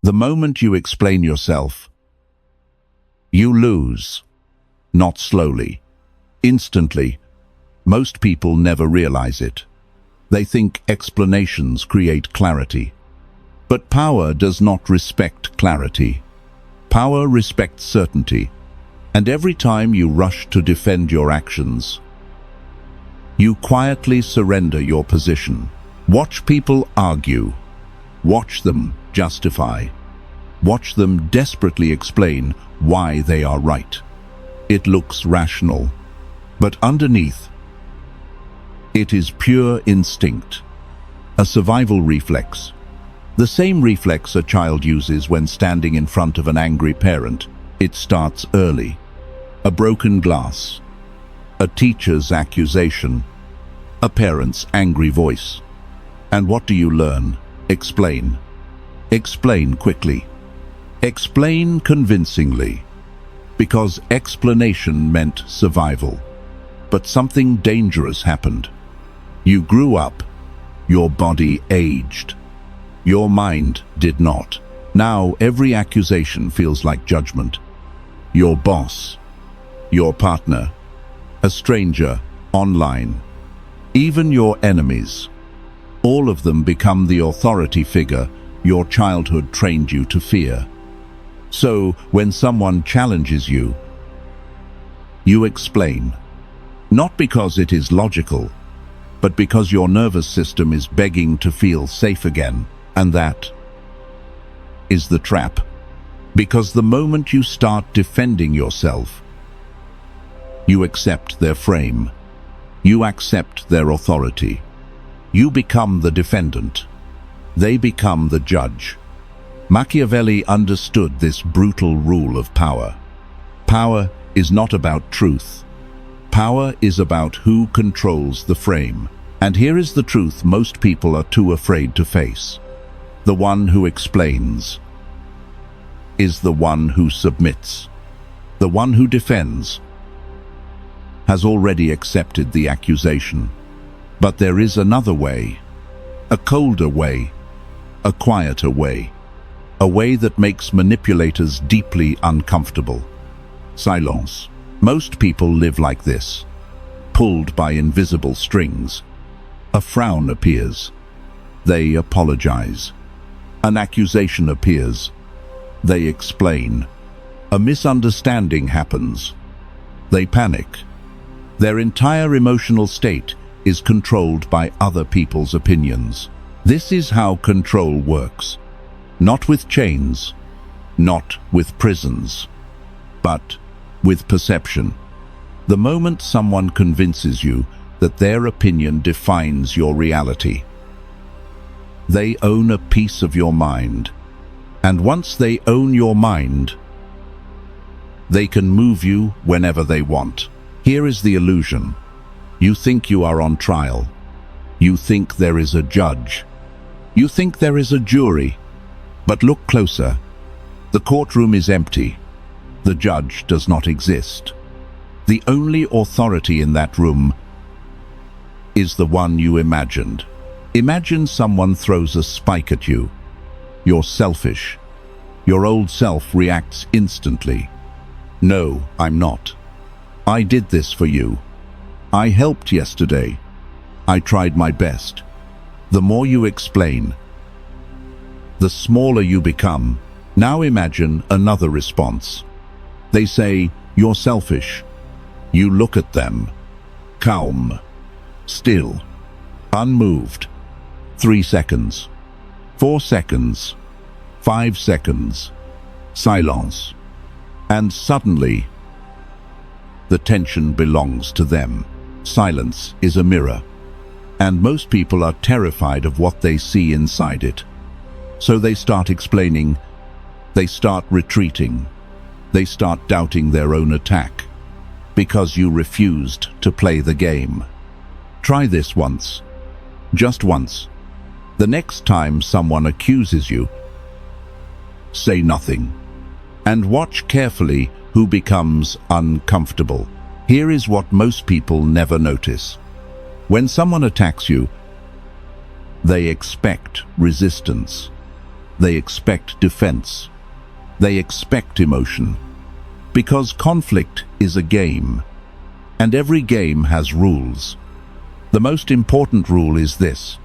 The moment you explain yourself, you lose. Not slowly, instantly. Most people never realize it. They think explanations create clarity. But power does not respect clarity. Power respects certainty. And every time you rush to defend your actions, you quietly surrender your position. Watch people argue. Watch them justify. Watch them desperately explain why they are right. It looks rational, but underneath, it is pure instinct, a survival reflex. The same reflex a child uses when standing in front of an angry parent. It starts early. A broken glass, a teacher's accusation, a parent's angry voice. And what do you learn? Explain. Explain quickly. Explain convincingly. Because explanation meant survival. But something dangerous happened. You grew up. Your body aged. Your mind did not. Now every accusation feels like judgment. Your boss, your partner, a stranger, online, even your enemies. All of them become the authority figure your childhood trained you to fear. So, when someone challenges you, you explain. Not because it is logical, but because your nervous system is begging to feel safe again. And that is the trap. Because the moment you start defending yourself, you accept their frame. You accept their authority. You become the defendant. They become the judge. Machiavelli understood this brutal rule of power. Power is not about truth. Power is about who controls the frame. And here is the truth most people are too afraid to face. The one who explains is the one who submits. The one who defends has already accepted the accusation. But there is another way, a colder way, a quieter way, a way that makes manipulators deeply uncomfortable. Silence. Most people live like this, pulled by invisible strings. A frown appears. They apologize. An accusation appears. They explain. A misunderstanding happens. They panic. Their entire emotional state is controlled by other people's opinions. This is how control works. Not with chains, not with prisons, but with perception. The moment someone convinces you that their opinion defines your reality, they own a piece of your mind. And once they own your mind, they can move you whenever they want. Here is the illusion. You think you are on trial. You think there is a judge. You think there is a jury. But look closer. The courtroom is empty. The judge does not exist. The only authority in that room is the one you imagined. Imagine someone throws a spike at you. You're selfish. Your old self reacts instantly. No, I'm not. I did this for you. I helped yesterday. I tried my best. The more you explain, the smaller you become. Now imagine another response. They say, you're selfish. You look at them, calm, still, unmoved. 3 seconds, 4 seconds, 5 seconds, silence. And suddenly, the tension belongs to them. Silence is a mirror, and most people are terrified of what they see inside it. So they start explaining, they start retreating, they start doubting their own attack, because you refused to play the game. Try this once, just once. The next time someone accuses you, say nothing, and watch carefully who becomes uncomfortable. Here is what most people never notice. When someone attacks you, they expect resistance. They expect defense. They expect emotion. Because conflict is a game, and every game has rules. The most important rule is this: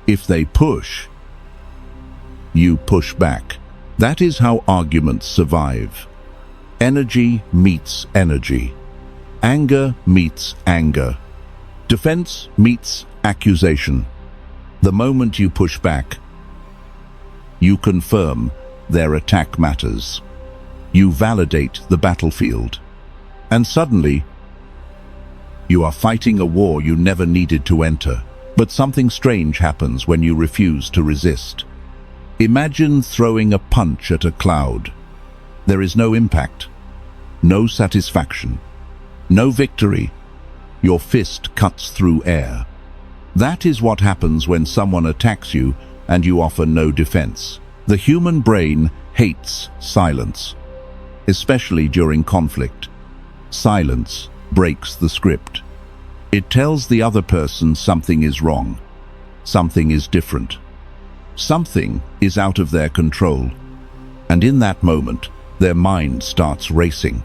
if they push, you push back. That is how arguments survive. Energy meets energy. Anger meets anger. Defense meets accusation. The moment you push back, you confirm their attack matters. You validate the battlefield. And suddenly, you are fighting a war you never needed to enter. But something strange happens when you refuse to resist. Imagine throwing a punch at a cloud. There is no impact, no satisfaction, no victory. Your fist cuts through air. That is what happens when someone attacks you and you offer no defense. The human brain hates silence, especially during conflict. Silence breaks the script. It tells the other person something is wrong, something is different, something is out of their control. And in that moment, their mind starts racing.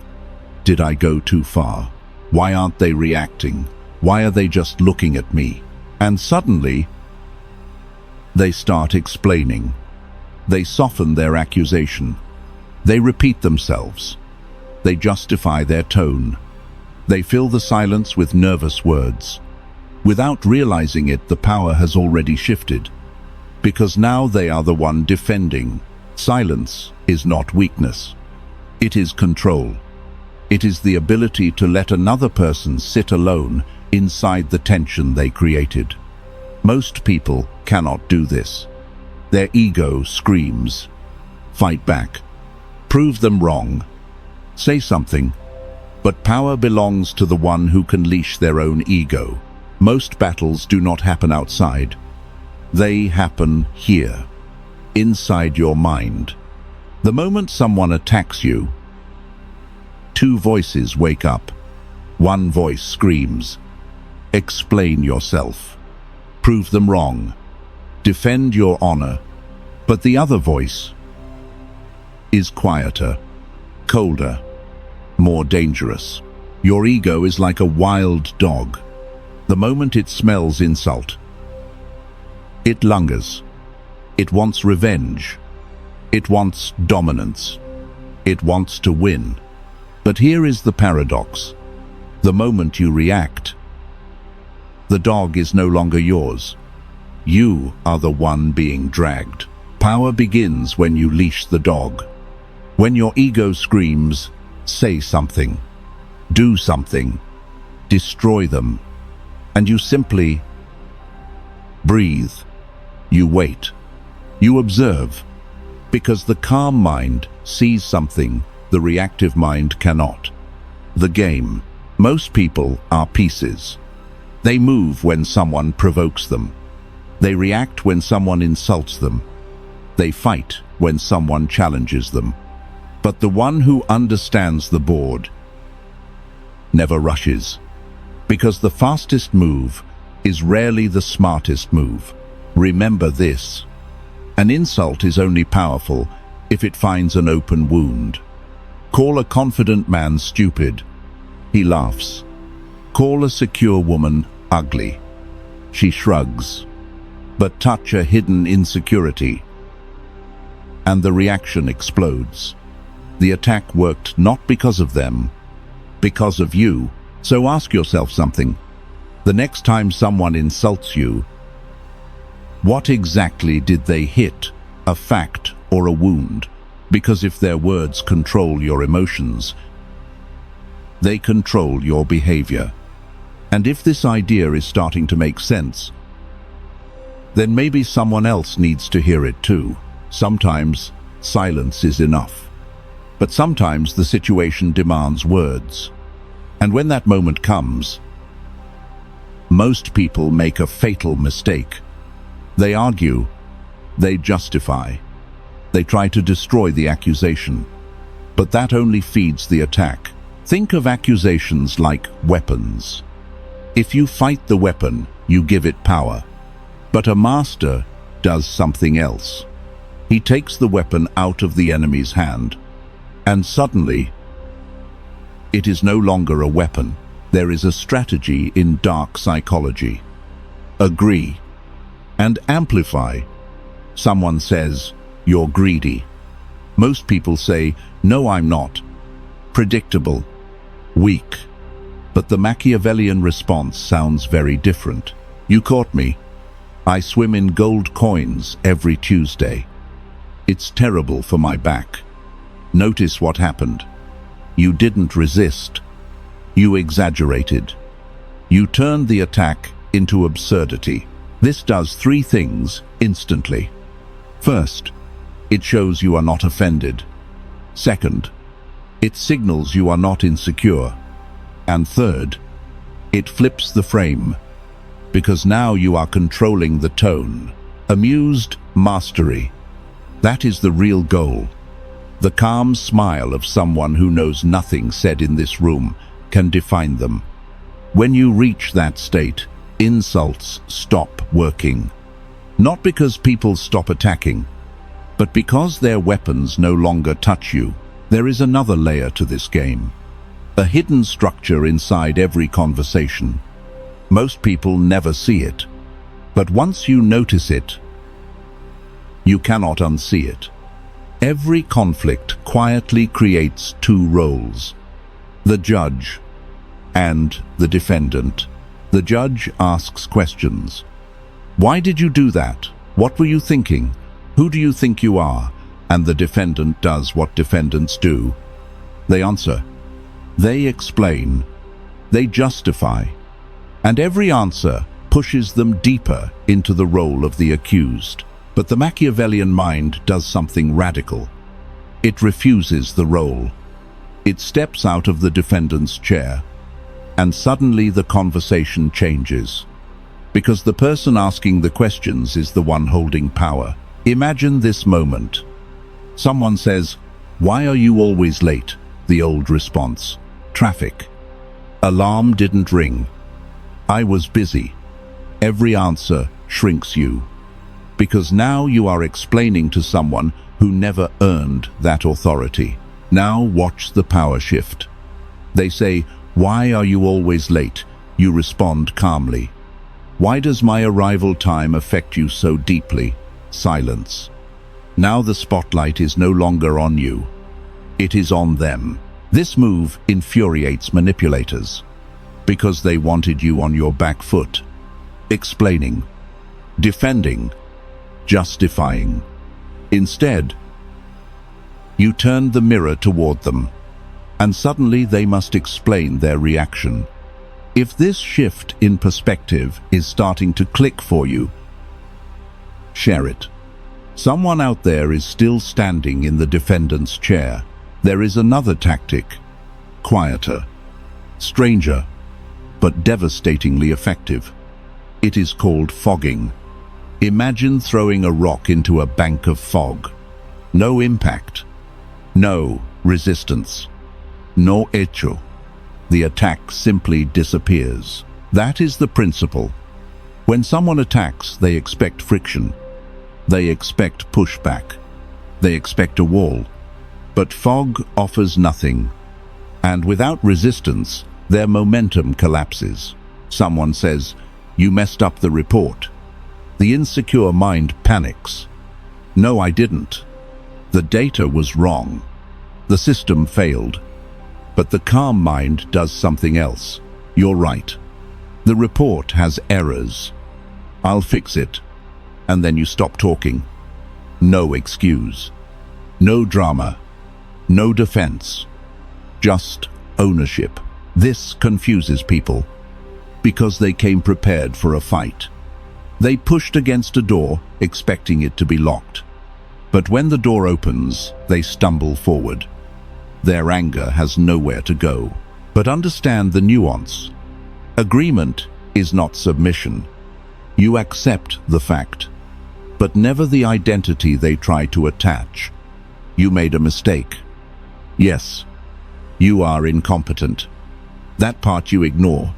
Did I go too far? Why aren't they reacting? Why are they just looking at me? And suddenly, they start explaining. They soften their accusation. They repeat themselves. They justify their tone. They fill the silence with nervous words. Without realizing it, the power has already shifted, because now they are the one defending. Silence is not weakness. It is control. It is the ability to let another person sit alone inside the tension they created. Most people cannot do this. Their ego screams, fight back, prove them wrong, say something. But power belongs to the one who can leash their own ego. Most battles do not happen outside. They happen here, inside your mind. The moment someone attacks you, two voices wake up. One voice screams, explain yourself, prove them wrong, defend your honor. But the other voice is quieter, colder, more dangerous. Your ego is like a wild dog. The moment it smells insult, it lunges. It wants revenge. It wants dominance. It wants to win. But here is the paradox. The moment you react, the dog is no longer yours. You are the one being dragged. Power begins when you leash the dog. When your ego screams, say something, do something, destroy them, and you simply breathe. You wait. You observe, because the calm mind sees something the reactive mind cannot. The game. Most people are pieces. They move when someone provokes them. They react when someone insults them. They fight when someone challenges them. But the one who understands the board never rushes, because the fastest move is rarely the smartest move. Remember this: an insult is only powerful if it finds an open wound. Call a confident man stupid, he laughs. Call a secure woman ugly, she shrugs. But touch a hidden insecurity, and the reaction explodes. The attack worked not because of them, because of you. So ask yourself something. The next time someone insults you, what exactly did they hit? A fact or a wound? Because if their words control your emotions, they control your behavior. And if this idea is starting to make sense, then maybe someone else needs to hear it too. Sometimes silence is enough. But sometimes the situation demands words. And when that moment comes, most people make a fatal mistake. They argue, they justify, they try to destroy the accusation. But that only feeds the attack. Think of accusations like weapons. If you fight the weapon, you give it power. But a master does something else. He takes the weapon out of the enemy's hand, and suddenly, it is no longer a weapon. There is a strategy in dark psychology. Agree and amplify. Someone says, "You're greedy." Most people say, "No, I'm not." Predictable, weak. But the Machiavellian response sounds very different. "You caught me. I swim in gold coins every Tuesday. It's terrible for my back." Notice what happened. You didn't resist. You exaggerated. You turned the attack into absurdity. This does three things instantly. First, it shows you are not offended. Second, it signals you are not insecure. And third, it flips the frame, because now you are controlling the tone. Amused mastery. That is the real goal. The calm smile of someone who knows nothing said in this room can define them. When you reach that state, insults stop working. Not because people stop attacking, but because their weapons no longer touch you. There is another layer to this game. A hidden structure inside every conversation. Most people never see it, but once you notice it, you cannot unsee it. Every conflict quietly creates two roles: the judge and the defendant. The judge asks questions. Why did you do that? What were you thinking? Who do you think you are? And the defendant does what defendants do. They answer. They explain. They justify. And every answer pushes them deeper into the role of the accused. But the Machiavellian mind does something radical. It refuses the role. It steps out of the defendant's chair, and suddenly the conversation changes. Because the person asking the questions is the one holding power. Imagine this moment. Someone says, "Why are you always late?" The old response, "Traffic." Alarm didn't ring. "I was busy." Every answer shrinks you, because now you are explaining to someone who never earned that authority. Now watch the power shift. They say, "Why are you always late?" You respond calmly. "Why does my arrival time affect you so deeply?" Silence. Now the spotlight is no longer on you. It is on them. This move infuriates manipulators, because they wanted you on your back foot, explaining, defending, justifying. Instead, you turned the mirror toward them, and suddenly they must explain their reaction. If this shift in perspective is starting to click for you, share it. Someone out there is still standing in the defendant's chair. There is another tactic, quieter, stranger, but devastatingly effective. It is called fogging. Imagine throwing a rock into a bank of fog. No impact, no resistance, no echo. The attack simply disappears. That is the principle. When someone attacks, they expect friction. They expect pushback. They expect a wall. But fog offers nothing. And without resistance, their momentum collapses. Someone says, "You messed up the report." The insecure mind panics. "No, I didn't. The data was wrong. The system failed." But the calm mind does something else. "You're right. The report has errors. I'll fix it." And then you stop talking. No excuse. No drama. No defense. Just ownership. This confuses people, because they came prepared for a fight. They pushed against a door, expecting it to be locked. But when the door opens, they stumble forward. Their anger has nowhere to go. But understand the nuance. Agreement is not submission. You accept the fact, but never the identity they try to attach. You made a mistake. Yes, you are incompetent. That part you ignore.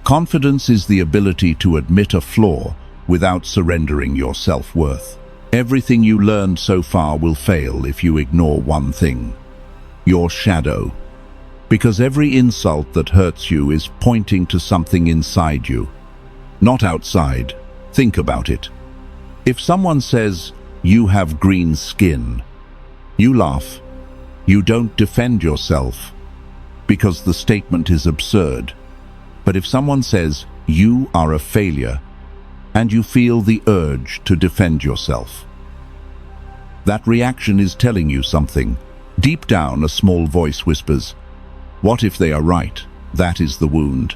Confidence is the ability to admit a flaw without surrendering your self-worth. Everything you learned so far will fail if you ignore one thing: your shadow. Because every insult that hurts you is pointing to something inside you, not outside. Think about it. If someone says, "You have green skin," you laugh. You don't defend yourself, because the statement is absurd. But if someone says, "You are a failure," and you feel the urge to defend yourself, that reaction is telling you something. Deep down, a small voice whispers, "What if they are right?" That is the wound.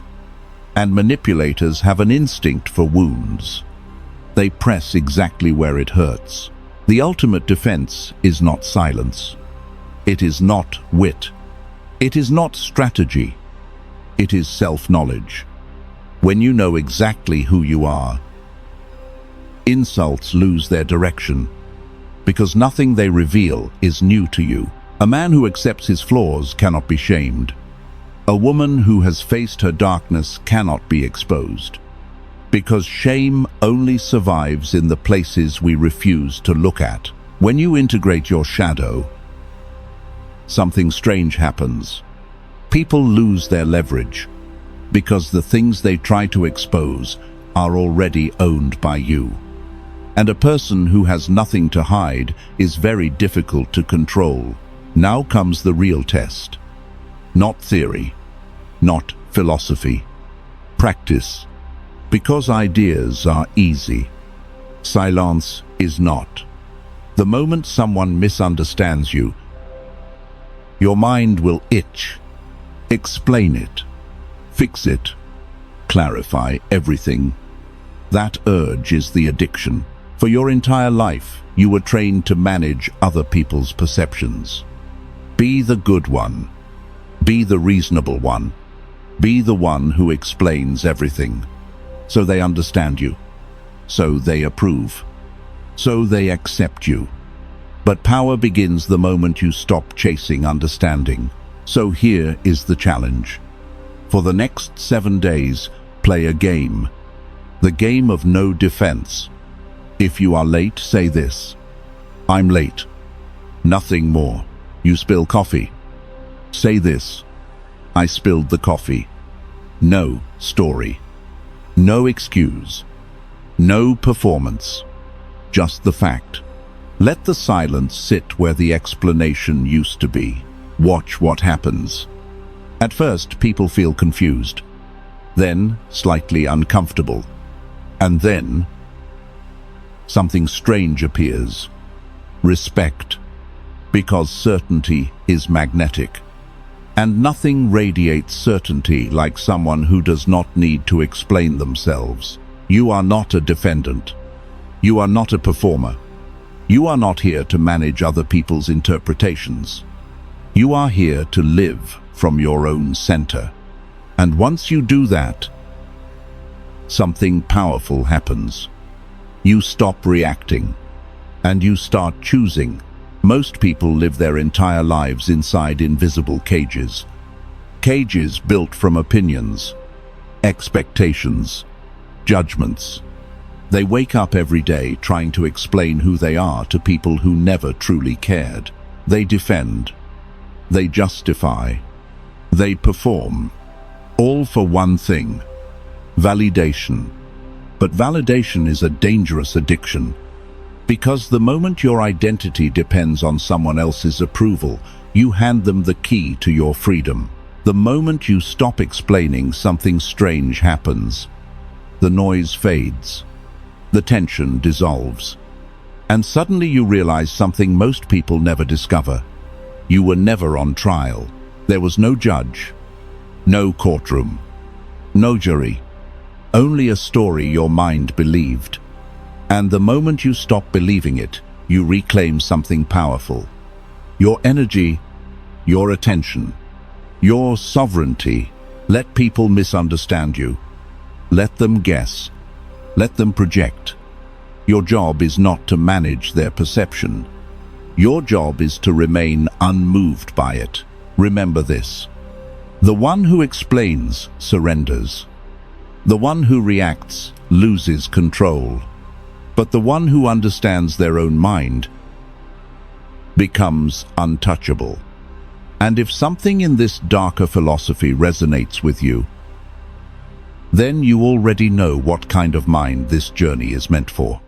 And manipulators have an instinct for wounds. They press exactly where it hurts. The ultimate defense is not silence. It is not wit. It is not strategy. It is self-knowledge. When you know exactly who you are, insults lose their direction, because nothing they reveal is new to you. A man who accepts his flaws cannot be shamed. A woman who has faced her darkness cannot be exposed, because shame only survives in the places we refuse to look at. When you integrate your shadow, something strange happens. People lose their leverage, because the things they try to expose are already owned by you. And a person who has nothing to hide is very difficult to control. Now comes the real test. Not theory, not philosophy. Practice. Because ideas are easy, silence is not. The moment someone misunderstands you, your mind will itch. Explain it, fix it, clarify everything. That urge is the addiction. For your entire life, you were trained to manage other people's perceptions. Be the good one. Be the reasonable one. Be the one who explains everything. So they understand you. So they approve. So they accept you. But power begins the moment you stop chasing understanding. So here is the challenge. For the next 7 days, play a game. The game of no defense. If you are late, say this: "I'm late." Nothing more. You spill coffee. Say this: "I spilled the coffee." No story. No excuse. No performance. Just the fact. Let the silence sit where the explanation used to be. Watch what happens. At first, people feel confused. Then, slightly uncomfortable. And then, something strange appears. Respect. Because certainty is magnetic. And nothing radiates certainty like someone who does not need to explain themselves. You are not a defendant. You are not a performer. You are not here to manage other people's interpretations. You are here to live from your own center. And once you do that, something powerful happens. You stop reacting, and you start choosing. Most people live their entire lives inside invisible cages. Cages built from opinions, expectations, judgments. They wake up every day trying to explain who they are to people who never truly cared. They defend. They justify. They perform. All for one thing: validation. But validation is a dangerous addiction. Because the moment your identity depends on someone else's approval, you hand them the key to your freedom. The moment you stop explaining, something strange happens. The noise fades. The tension dissolves. And suddenly you realize something most people never discover. You were never on trial. There was no judge, no courtroom, no jury. Only a story your mind believed. And the moment you stop believing it, you reclaim something powerful. Your energy, your attention, your sovereignty. Let people misunderstand you. Let them guess. Let them project. Your job is not to manage their perception. Your job is to remain unmoved by it. Remember this: the one who explains surrenders. The one who reacts loses control. But the one who understands their own mind becomes untouchable. And if something in this darker philosophy resonates with you, then you already know what kind of mind this journey is meant for.